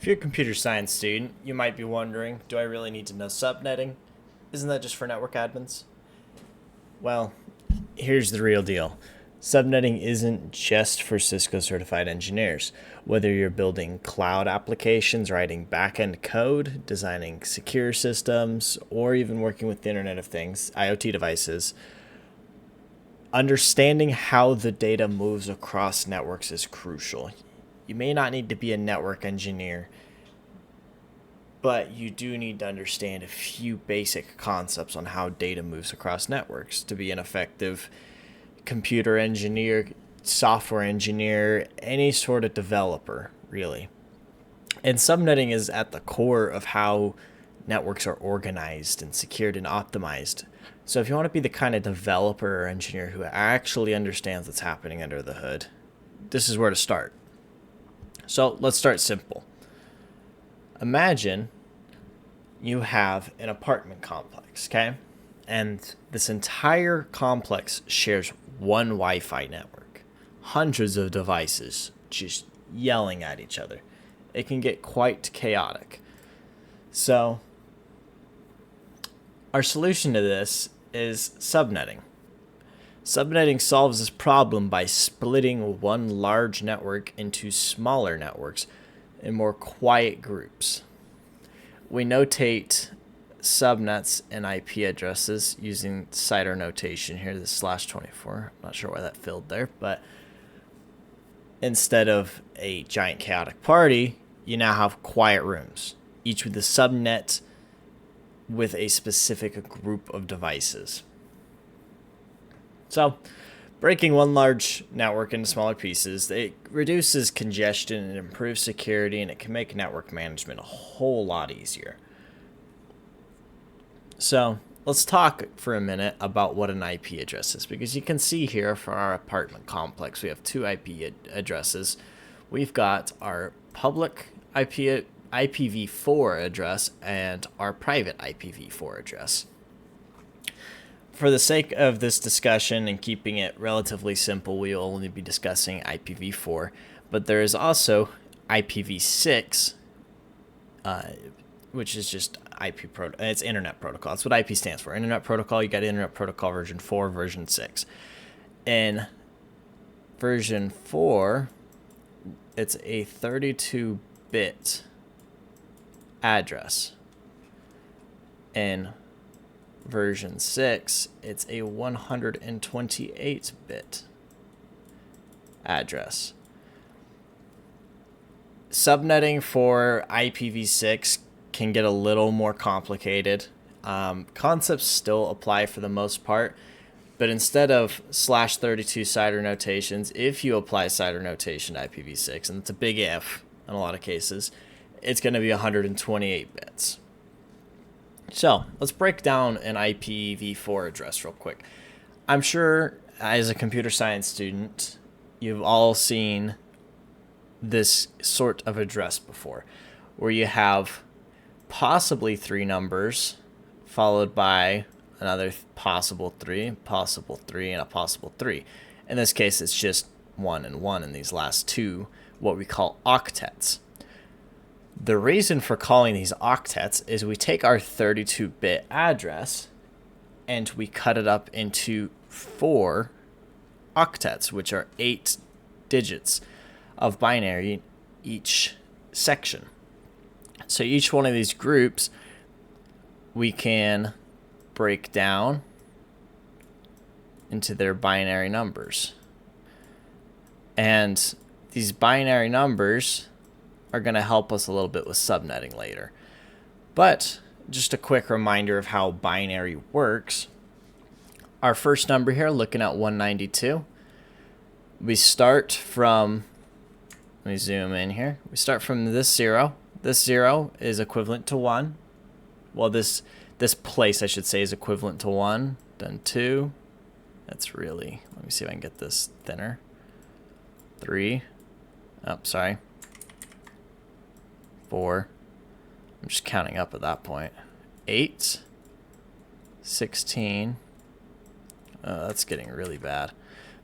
If you're a computer science student, you might be wondering, do I really need to know subnetting? Isn't that just for network admins? Well, here's the real deal. Subnetting isn't just for Cisco certified engineers. Whether you're building cloud applications, writing back-end code, designing secure systems, or even working with the Internet of Things, IoT devices, understanding how the data moves across networks is crucial. You may not need to be a network engineer, but you do need to understand a few basic concepts on how data moves across networks to be an effective computer engineer, software engineer, any sort of developer, really. And subnetting is at the core of how networks are organized and secured and optimized. So if you want to be the kind of developer or engineer who actually understands what's happening under the hood, this is where to start. So let's start simple. Imagine you have an apartment complex, okay? And this entire complex shares one Wi-Fi network. Hundreds of devices just yelling at each other. It can get quite chaotic. So our solution to this is subnetting. Subnetting solves this problem by splitting one large network into smaller networks in more quiet groups. We notate subnets and IP addresses using CIDR notation here, the /24. I'm not sure why that filled there, but instead of a giant chaotic party, you now have quiet rooms, each with a subnet with a specific group of devices. So, breaking one large network into smaller pieces, it reduces congestion and improves security, and it can make network management a whole lot easier. So, let's talk for a minute about what an IP address is, because you can see here for our apartment complex, we have two IP addresses. We've got our public IPv4 address and our private IPv4 address. For the sake of this discussion and keeping it relatively simple, we will only be discussing IPv4, but there is also IPv6, which is just it's Internet Protocol. That's what IP stands for. Internet Protocol, you got Internet Protocol version 4, version 6. In version 4, it's a 32-bit address. In version 6, it's a 128-bit address. Subnetting for IPv6 can get a little more complicated. Concepts still apply for the most part, but instead of /32 CIDR notations, if you apply CIDR notation to IPv6, and it's a big if in a lot of cases, it's going to be 128 bits. So let's break down an IPv4 address real quick. I'm sure as a computer science student, you've all seen this sort of address before, where you have possibly 3 numbers followed by another possible 3, and a possible 3. In this case, it's just 1 and 1 in these last two, what we call octets. The reason for calling these octets is we take our 32-bit address and we cut it up into 4 octets, which are 8 digits of binary each section. So each one of these groups we can break down into their binary numbers. And these binary numbers are going to help us a little bit with subnetting later. But just a quick reminder of how binary works. Our first number here, looking at 192, we start from, let me zoom in here. We start from this 0. This 0 is equivalent to 1. Well, this place, I should say, is equivalent to 1. Then 2. That's really, let me see if I can get this thinner. 3. Oh, sorry. 4. I'm just counting up at that point. 8. 16. Oh, that's getting really bad.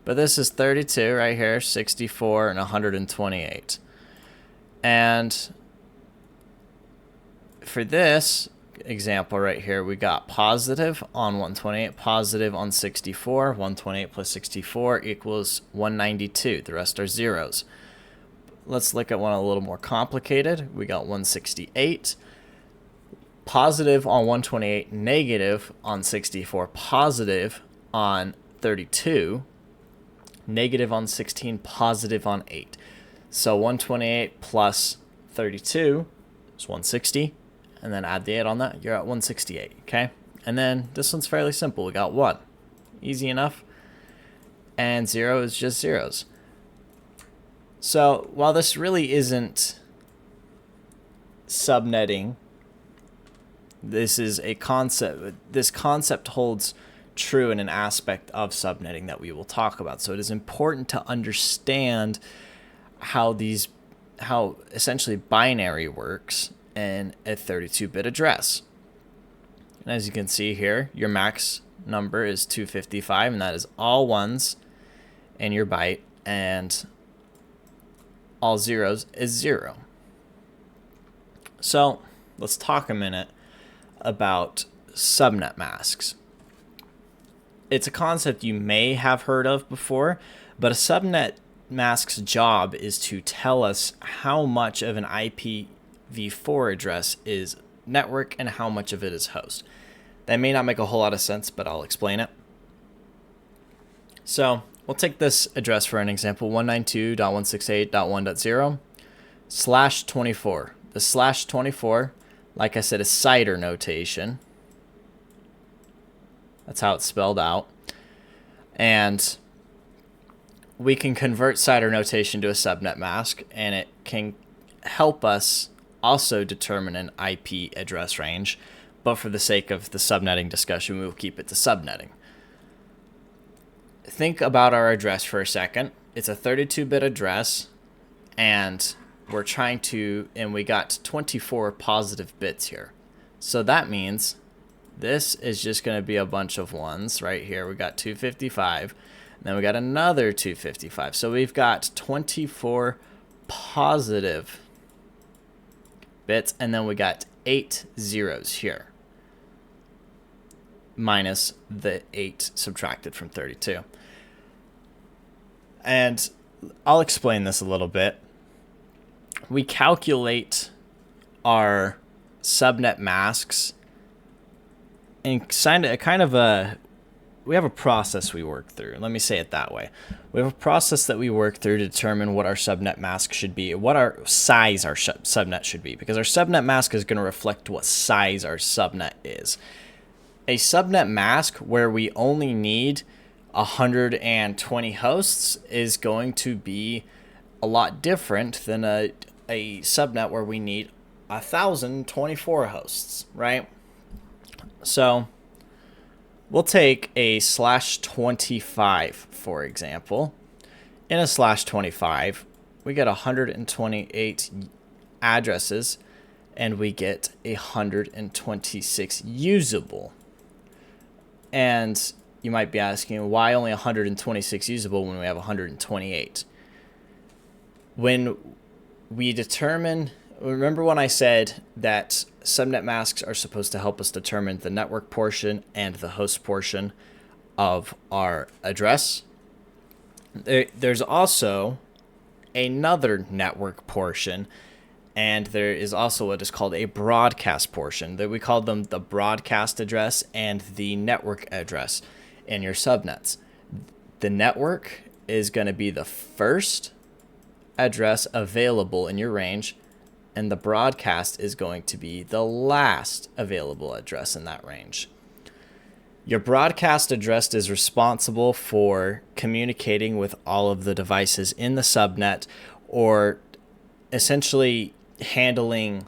But this is 32 right here, 64, and 128. And for this example right here, we got positive on 128, positive on 64. 128 plus 64 equals 192. The rest are zeros. Let's look at one a little more complicated. We got 168. Positive on 128, negative on 64, positive on 32, negative on 16, positive on 8. So 128 plus 32 is 160, and then add the 8 on that, you're at 168, okay? And then this one's fairly simple. We got 1. Easy enough. And 0 is just zeros. So while this really isn't subnetting, this is a concept. This concept holds true in an aspect of subnetting that we will talk about. So it is important to understand how essentially binary works in a 32-bit address. And as you can see here, your max number is 255, and that is all ones in your byte, and all zeros is 0. So let's talk a minute about subnet masks. It's a concept you may have heard of before, but a subnet mask's job is to tell us how much of an IPv4 address is network and how much of it is host. That may not make a whole lot of sense, but I'll explain it. So we'll take this address for an example, 192.168.1.0/24. The /24, like I said, is CIDR notation. That's how it's spelled out. And we can convert CIDR notation to a subnet mask, and it can help us also determine an IP address range. But for the sake of the subnetting discussion, we will keep it to subnetting. Think about our address for a second. It's a 32-bit address, and we got 24 positive bits here. So that means this is just going to be a bunch of ones right here. We got 255, and then we got another 255. So we've got 24 positive bits, and then we got 8 zeros here, minus the 8 subtracted from 32. And I'll explain this a little bit. We calculate our subnet masks and we have a process we work through. Let me say it that way. We have a process that we work through to determine what our subnet mask should be, what our size our subnet should be, because our subnet mask is going to reflect what size our subnet is. A subnet mask where we only need 120 hosts is going to be a lot different than a subnet where we need 1,024 hosts, right? So we'll take a /25, for example. In a /25, we get 128 addresses, and we get 126 usable. And you might be asking, why only 126 usable when we have 128? When we remember when I said that subnet masks are supposed to help us determine the network portion and the host portion of our address? There's also another network portion, and there is also what is called a broadcast portion. That we call them the broadcast address and the network address in your subnets. The network is going to be the first address available in your range, and the broadcast is going to be the last available address in that range. Your broadcast address is responsible for communicating with all of the devices in the subnet, or essentially handling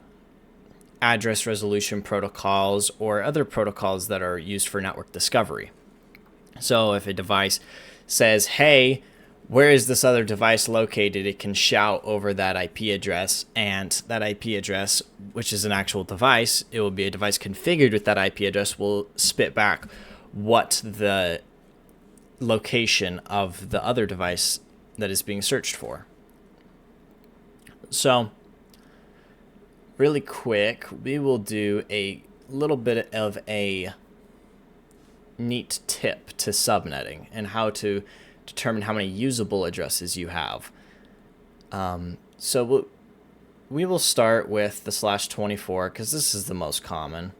address resolution protocols or other protocols that are used for network discovery. So if a device says, hey, where is this other device located? It can shout over that IP address, and that IP address, which is an actual device, it will be a device configured with that IP address, will spit back what the location of the other device that is being searched for. So really quick, we will do a little bit of a neat tip to subnetting and how to determine how many usable addresses you have. So we will start with the /24 because this is the most common.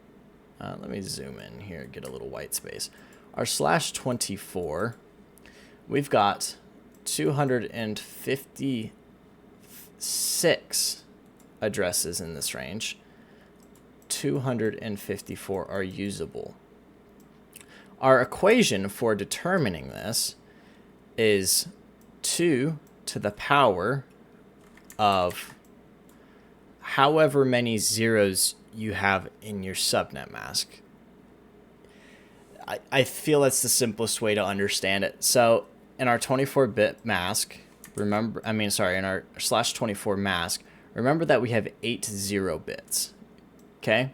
Let me zoom in here, get a little white space. Our /24, we've got 256 addresses in this range. 254 are usable. Our equation for determining this is 2 to the power of however many zeros you have in your subnet mask. I feel that's the simplest way to understand it. So in our 24-bit mask, in our /24 mask, remember that we have 8 0 bits. Okay?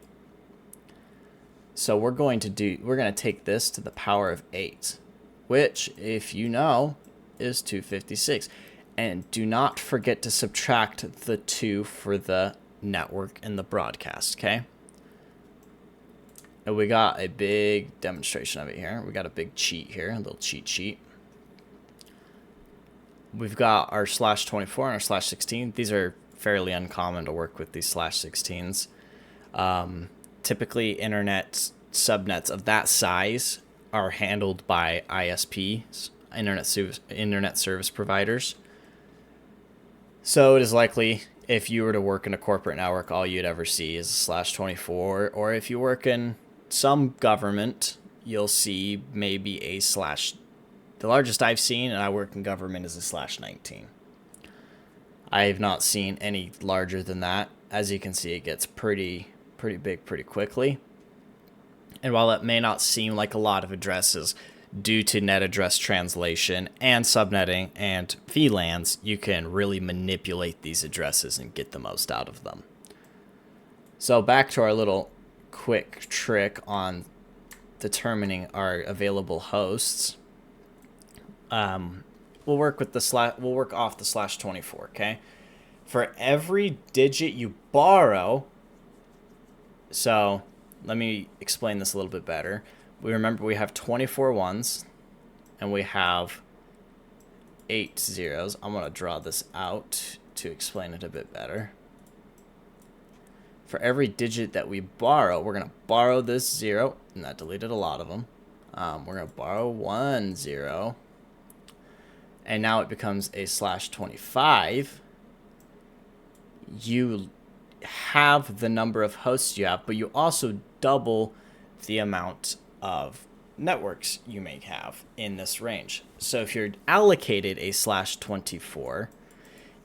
So we're going to take this to the power of 8, which, if you know, is 256. And do not forget to subtract the 2 for the network and the broadcast, okay? And we got a big demonstration of it here. We got a big cheat here, a little cheat sheet. We've got our /24 and our /16. These are fairly uncommon to work with, these /16s. Typically, internet subnets of that size are handled by ISPs, internet service providers. So it is likely if you were to work in a corporate network, all you'd ever see is a /24, or if you work in some government, you'll see maybe the largest I've seen, and I work in government, is a /19. I have not seen any larger than that. As you can see, it gets pretty big pretty quickly. And while it may not seem like a lot of addresses, due to net address translation and subnetting and VLANs, you can really manipulate these addresses and get the most out of them. So back to our little quick trick on determining our available hosts. We'll work off the /24, okay? For every digit you borrow, so let me explain this a little bit better. We have 24 ones and we have 8 zeros. I'm going to draw this out to explain it a bit better. For every digit that we borrow, we're going to borrow this 0, and that deleted a lot of them. We're going to borrow 1 0, and now it becomes a /25. You have the number of hosts you have, but you also double the amount of networks you may have in this range. So if you're allocated a /24,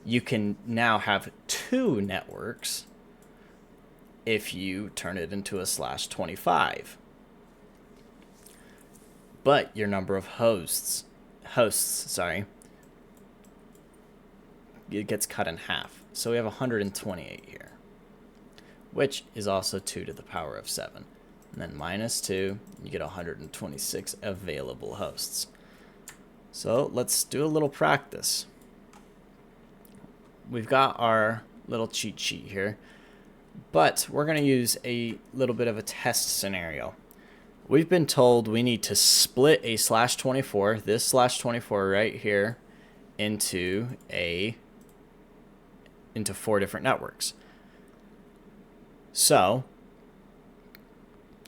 you can now have 2 networks if you turn it into a /25. But your number of hosts, it gets cut in half. So we have 128 here, which is also 2 to the power of 7. And then -2, you get 126 available hosts. So let's do a little practice. We've got our little cheat sheet here, but we're going to use a little bit of a test scenario. We've been told we need to split a /24, this /24 right here, into 4 different networks. So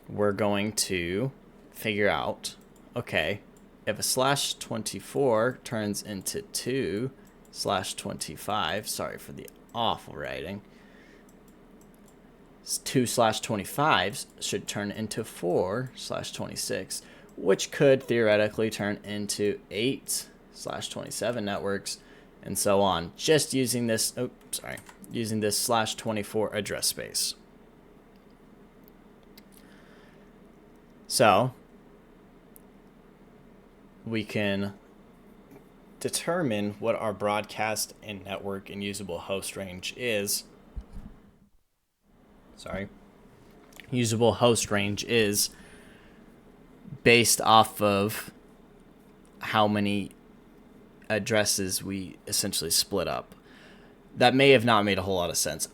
we're going to figure out, okay, if a /24 turns into 2 /25, sorry for the awful writing, 2 /25s should turn into 4 /26, which could theoretically turn into 8 /27 networks, and so on, just using this, using this /24 address space. So we can determine what our broadcast and network and usable host range is. Usable host range is based off of how many addresses we essentially split up. That may have not made a whole lot of sense.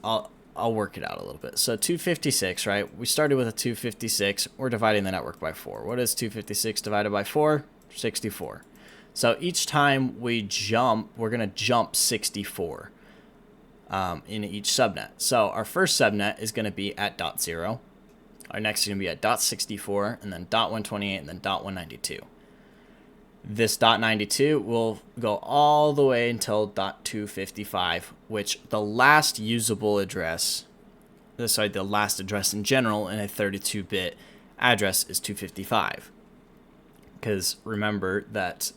I'll work it out a little bit. So 256, right? We started with a 256. We're dividing the network by 4. What is 256 divided by 4? 64. So each time we jump, we're going to jump 64 in each subnet. So our first subnet is going to be at dot 0. Our next is going to be at dot 64, and then dot 128, and then dot 192. This dot 92 will go all the way until dot 255, which the last usable address, the last address in general in a 32-bit address is 255. Because remember that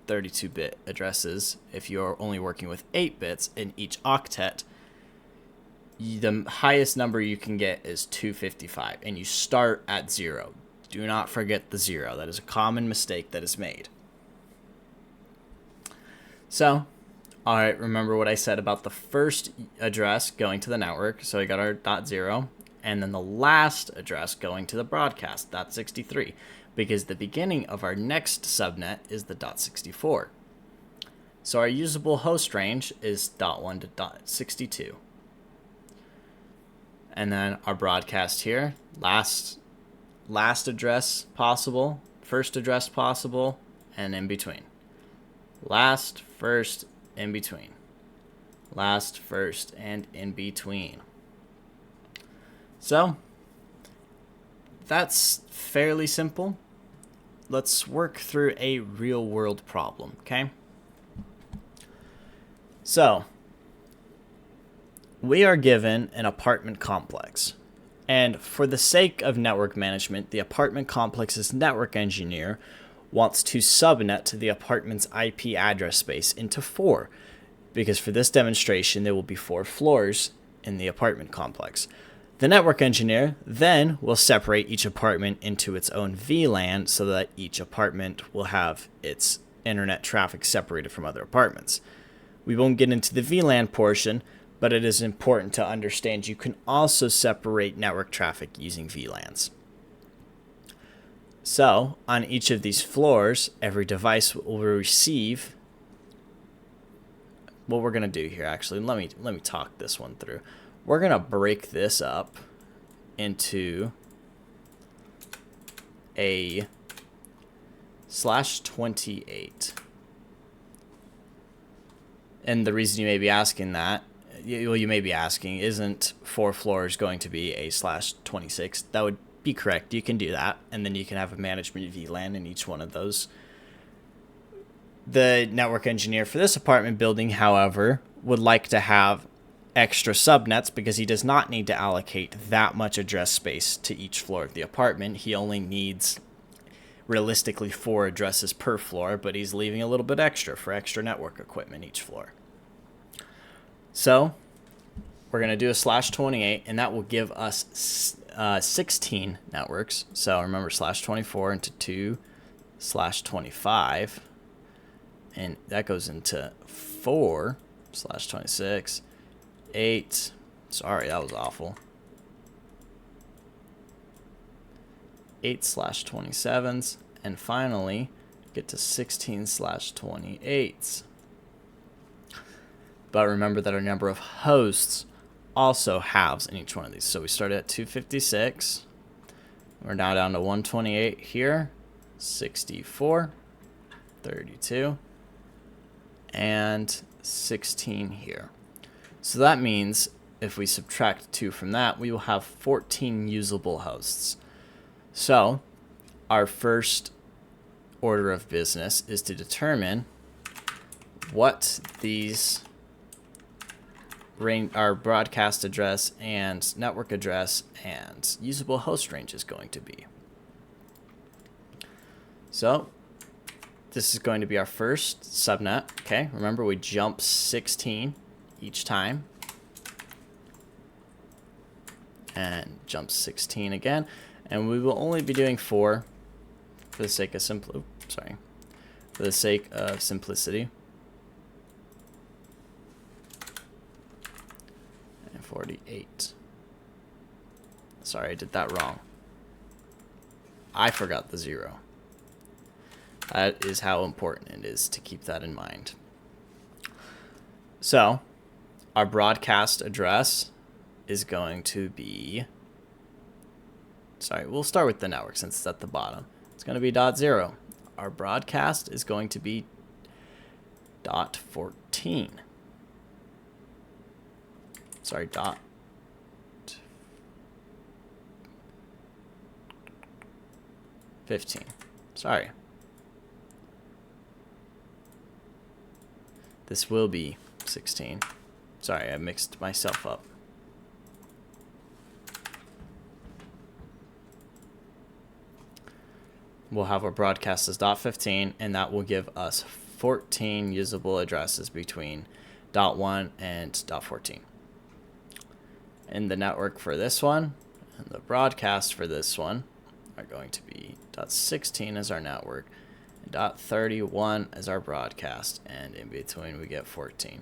32-bit addresses, if you're only working with 8 bits in each octet, the highest number you can get is 255, and you start at 0. Do not forget the 0. That is a common mistake that is made. So, all right, remember what I said about the first address going to the network. So we got our dot 0, and then the last address going to the broadcast, dot 63, because the beginning of our next subnet is the dot 64. So our usable host range is dot 1 to dot 62. And then our broadcast here, last address possible, first address possible, and in between. Last, first, in between. Last, first, and in between. So, that's fairly simple. Let's work through a real world problem, okay? So, we are given an apartment complex. And for the sake of network management, the apartment complex's network engineer wants to subnet the apartment's IP address space into 4, because for this demonstration, there will be 4 floors in the apartment complex. The network engineer then will separate each apartment into its own VLAN so that each apartment will have its internet traffic separated from other apartments. We won't get into the VLAN portion, but it is important to understand you can also separate network traffic using VLANs. So, on each of these floors, every device will receive. What we're going to do here, actually, let me talk this one through. We're going to break this up into a /28. And the reason you may be asking that, you may be asking, isn't 4 floors going to be a /26? That would be correct. You can do that, and then you can have a management VLAN in each one of those. The network engineer for this apartment building, however, would like to have extra subnets because he does not need to allocate that much address space to each floor of the apartment. He only needs realistically 4 addresses per floor, but he's leaving a little bit extra for extra network equipment each floor. So we're going to do a /28, and that will give us 16 networks. So remember, /24 into 2/25, and that goes into 4/26, 8. Sorry, that was awful. 8/27s, and finally get to 16/28s. But remember that our number of hosts also halves in each one of these. So we started at 256. We're now down to 128 here, 64, 32, and 16 here. So that means if we subtract 2 from that, we will have 14 usable hosts. So our first order of business is to determine what these our broadcast address and network address and usable host range is going to be. So this is going to be our first subnet. Okay, remember we jump 16 each time and jump 16 again, and we will only be doing 4 for the sake of simplicity. 48. Sorry, I did that wrong. I forgot the 0. That is how important it is to keep that in mind. So, our broadcast address is going to be, sorry, we'll start with the network since it's at the bottom. It's going to be .0. Our broadcast is going to be .14. Sorry, dot 15. Sorry. This will be 16. Sorry, I mixed myself up. We'll have our broadcast as .15, and that will give us 14 usable addresses between .1 and .14. And the network for this one and the broadcast for this one are going to be .16 as our network and .31 as our broadcast, and in between we get 14.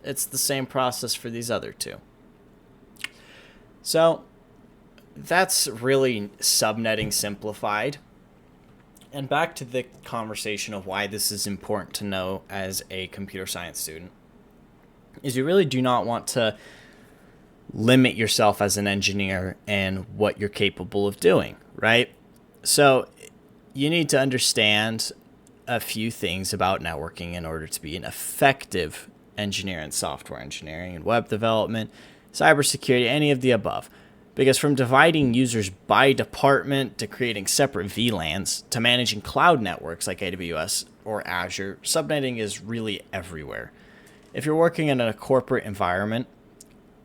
It's the same process for these other two. So that's really subnetting simplified. And back to the conversation of why this is important to know as a computer science student is you really do not want to limit yourself as an engineer and what you're capable of doing, right? So you need to understand a few things about networking in order to be an effective engineer in software engineering and web development, cybersecurity, any of the above. Because from dividing users by department to creating separate VLANs to managing cloud networks like AWS or Azure, subnetting is really everywhere. If you're working in a corporate environment,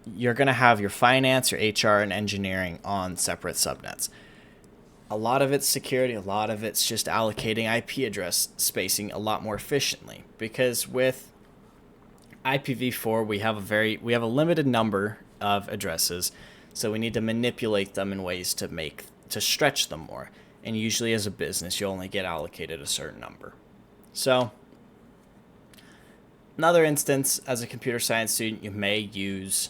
you're going to have your finance, your HR, and engineering on separate subnets. A lot of it's security, a lot of it's just allocating IP address spacing a lot more efficiently. Because with IPv4, we have a limited number of addresses, so we need to manipulate them in ways to stretch them more. And usually as a business, you only get allocated a certain number. So another instance, as a computer science student, you may use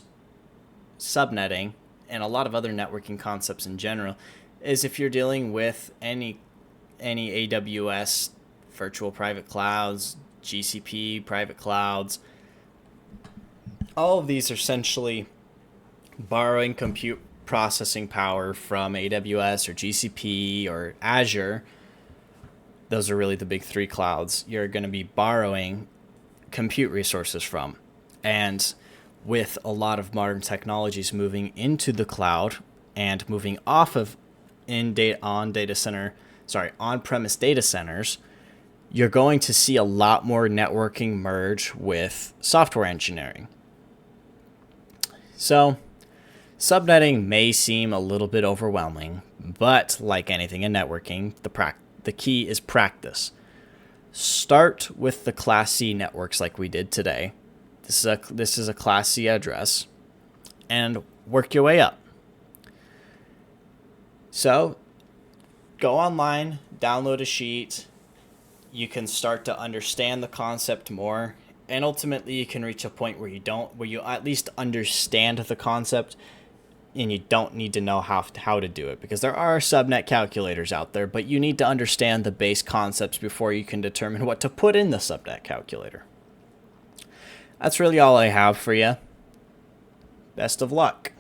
subnetting and a lot of other networking concepts in general is if you're dealing with any AWS virtual private clouds, GCP private clouds. All of these are essentially borrowing compute processing power from AWS or GCP or Azure. Those are really the big three clouds you're going to be borrowing compute resources from. And with a lot of modern technologies moving into the cloud and moving off of on-premise data centers, you're going to see a lot more networking merge with software engineering. So subnetting may seem a little bit overwhelming, but like anything in networking, the key is practice. Start with the Class C networks like we did today. This is a Class C address, and work your way up. So go online, download a sheet. You can start to understand the concept more, and ultimately you can reach a point where you at least understand the concept, and you don't need to know how to do it, because there are subnet calculators out there, but you need to understand the base concepts before you can determine what to put in the subnet calculator. That's really all I have for you. Best of luck.